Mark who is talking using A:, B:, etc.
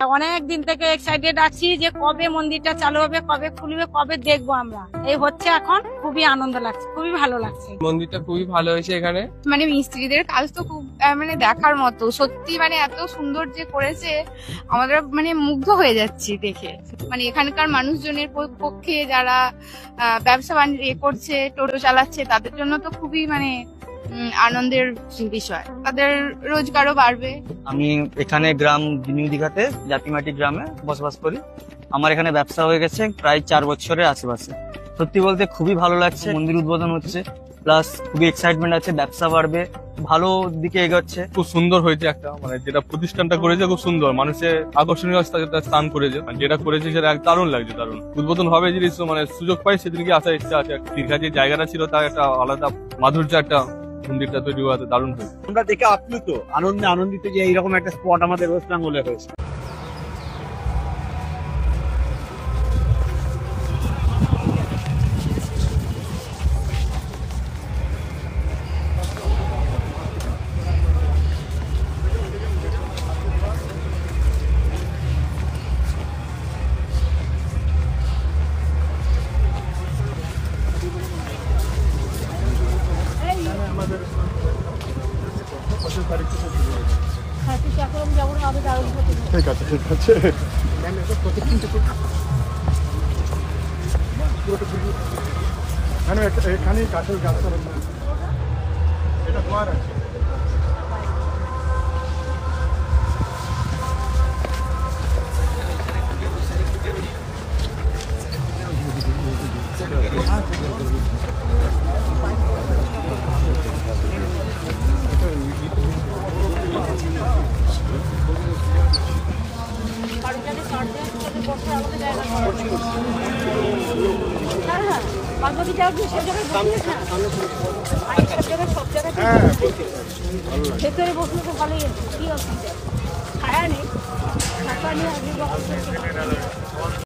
A: অনেক দিন থেকে এক্সাইটেড আছি যে কবে মন্দিরটা চালু হবে, কবে খুলবে, কবে দেখবো আমরা। এই হচ্ছে এখন, খুবই আনন্দ লাগছে, খুবই ভালো লাগছে।
B: মন্দিরটা খুবই ভালো হয়েছে এখানে।
C: মানে মিস্ত্রিদের কাজ তো খুব মানে দেখার মতো, সত্যি মানে এত সুন্দর যে করেছে, আমরা মানে মুগ্ধ হয়ে যাচ্ছি দেখে। মানে এখানকার মানুষজনের পক্ষে যারা ব্যবসা বাণিজ্য করছে, টোটো চালাচ্ছে, তাদের জন্য তো খুবই মানে আনন্দের বিষয়, তাদের রোজগারও বাড়বে।
D: আমি এখানে গ্রাম নিউ দীঘাতে জাতিমাটি গ্রামে বসবাস করি। আমার এখানে ব্যবসা হয়ে গেছে প্রায় 4 বছরের আশেপাশে। সত্যি বলতে খুবই ভালো লাগছে, মন্দির উদ্বোধন হচ্ছে, প্লাস খুবই এক্সাইটমেন্ট আছে, ব্যবসা বাড়বে, ভালো দিকে এগোচ্ছে।
E: খুব সুন্দর হয়েছে একটা, মানে যেটা প্রতিষ্ঠানটা করেছে খুব সুন্দর, মানুষের আকর্ষণীয় স্থান করেছে, মানে যেটা করেছে সেটা দারুণ লাগছে, দারুণ। উদ্বোধন হবে যদি মানে সুযোগ পাই সেদিনকে আসার ইচ্ছা আছে। দীঘা যে জায়গাটা ছিল তার একটা আলাদা মাধুর্য, একটা মন্দিরটা তৈরি হওয়াতে দারুণ হয়েছে।
F: আমরা দেখে আপ্লুত, আনন্দিত যে এইরকম একটা স্পট আমাদের ওয়েস্ট বেঙ্গলে হয়েছে। ঠিক আছে, ঠিক আছে। এখানেই কাঠের গাছ, এটা তোমার আছে।
A: ভেতরে বসলে তো ভালোই আছে, কি অসুবিধা? ছায়া নেই, ছাতা নিয়ে